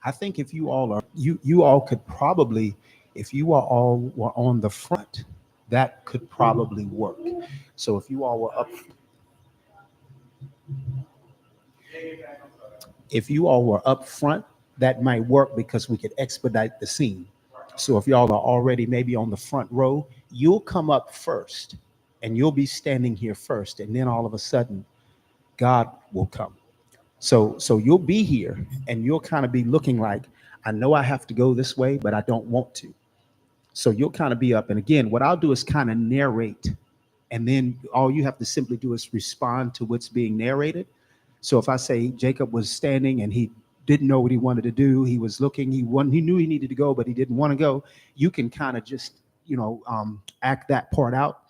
I think if you all are, you all could probably, if you are all were on the front, that could probably work. So if you all were up, if you all were up front, that might work because we could expedite the scene. So if y'all are already maybe on the front row, you'll come up first and you'll be standing here first. And then all of a sudden, God will come. So you'll be here and you'll kind of be looking like, I know I have to go this way, but I don't want to. So you'll kind of be up. And again, what I'll do is kind of narrate. And then all you have to simply do is respond to what's being narrated. So if I say Jacob was standing and he didn't know what he wanted to do, he was looking, he knew he needed to go, but he didn't want to go. You can kind of just, act that part out.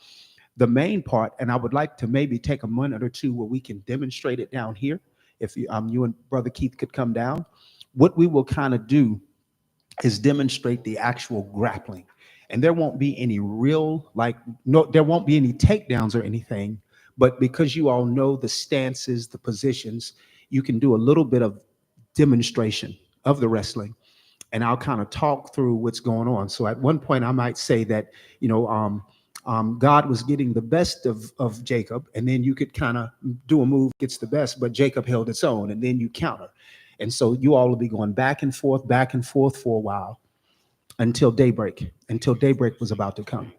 The main part, and I would like to maybe take a minute or two where we can demonstrate it down here. If you and Brother Keith could come down, what we will kind of do is demonstrate the actual grappling. And there won't be any real, like, no, there won't be any takedowns or anything. But because you all know the stances, the positions, you can do a little bit of demonstration of the wrestling. And I'll kind of talk through what's going on. So at one point, I might say that, God was getting the best of Jacob, and then you could kind of do a move gets the best, but Jacob held its own, and then you counter. And so you all will be going back and forth for a while until daybreak was about to come.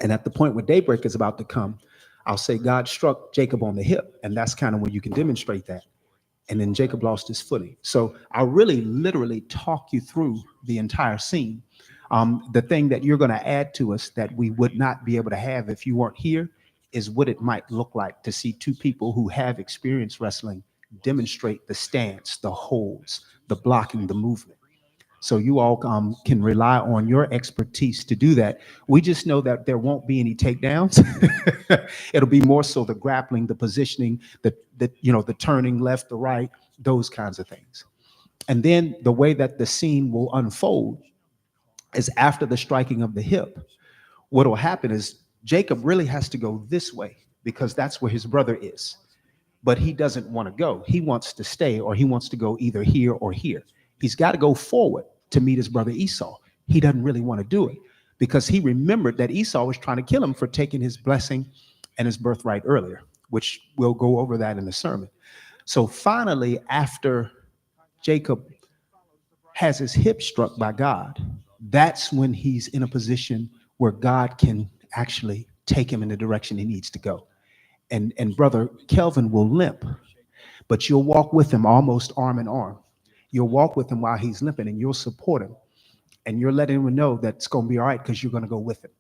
And at the point where daybreak is about to come, I'll say God struck Jacob on the hip, and that's kind of where you can demonstrate that. And then Jacob lost his footing. So I'll really literally talk you through the entire scene. The thing that you're going to add to us that we would not be able to have if you weren't here is what it might look like to see two people who have experienced wrestling demonstrate the stance, the holds, the blocking, the movement. So you all can rely on your expertise to do that. We just know that there won't be any takedowns. It'll be more so the grappling, the positioning, the turning left to right, those kinds of things. And then the way that the scene will unfold is after the striking of the hip. What will happen is Jacob really has to go this way because that's where his brother is. But he doesn't want to go. He wants to stay, or he wants to go either here or here. He's got to go forward to meet his brother Esau. He doesn't really want to do it because he remembered that Esau was trying to kill him for taking his blessing and his birthright earlier, which we'll go over that in the sermon. So finally, after Jacob has his hip struck by God, that's when he's in a position where God can actually take him in the direction he needs to go. And brother Kelvin will limp, but you'll walk with him almost arm in arm. You'll walk with him while he's limping, and you'll support him, and you're letting him know that it's going to be all right because you're going to go with him.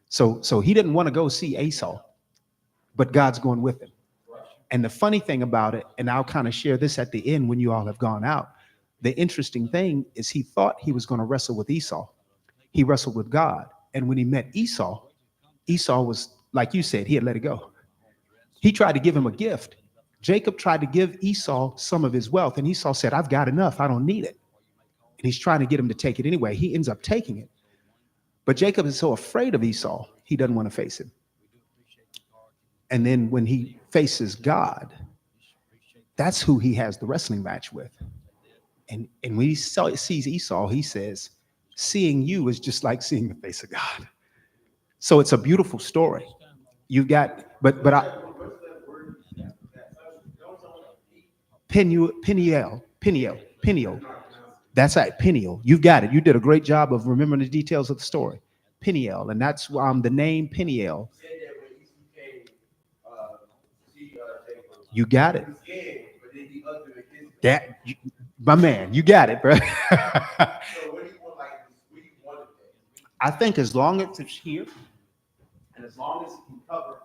So he didn't want to go see Esau, but God's going with him. And the funny thing about it, and I'll kind of share this at the end when you all have gone out, the interesting thing is he thought he was going to wrestle with Esau. He wrestled with God. And when he met Esau, Esau was, like you said, he had let it go. He tried to give him a gift. Jacob tried to give Esau some of his wealth, and Esau said, I've got enough. I don't need it. And he's trying to get him to take it anyway. He ends up taking it. But Jacob is so afraid of Esau, he doesn't want to face him. And then when he faces God, that's who he has the wrestling match with. And when he sees Esau, he says, seeing you is just like seeing the face of God. So it's a beautiful story. You got, but I, Peniel. That's right, Peniel. You've got it. You did a great job of remembering the details of the story. Peniel, and that's the name Peniel. You got it. That, my man, you got it, bro. I think as long as it's here, and as long as it can cover.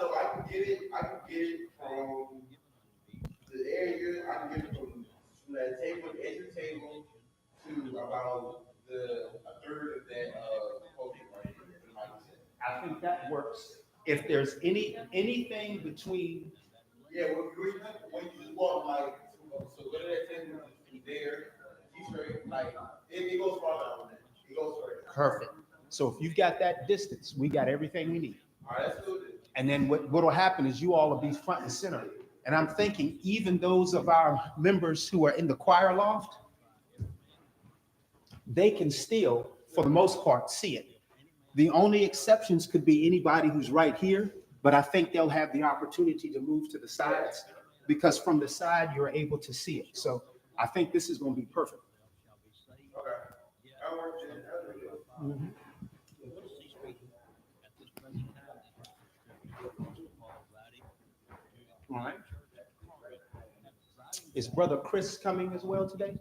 So I can get it. I can get it from the area. I can get it from that table, the edge of the table, to about a third of that podium right here. I think that works. If there's anything between, yeah, when you just walk like, so go to that table from there, straight, like it goes far down. It goes straight. Perfect. So if you've got that distance, we got everything we need. All right, let's do it. And then what will happen is you all will be front and center. And I'm thinking even those of our members who are in the choir loft, they can still, for the most part, see it. The only exceptions could be anybody who's right here, but I think they'll have the opportunity to move to the sides because from the side, you're able to see it. So I think this is going to be perfect. Mhm. All right. Is Brother Chris coming as well today?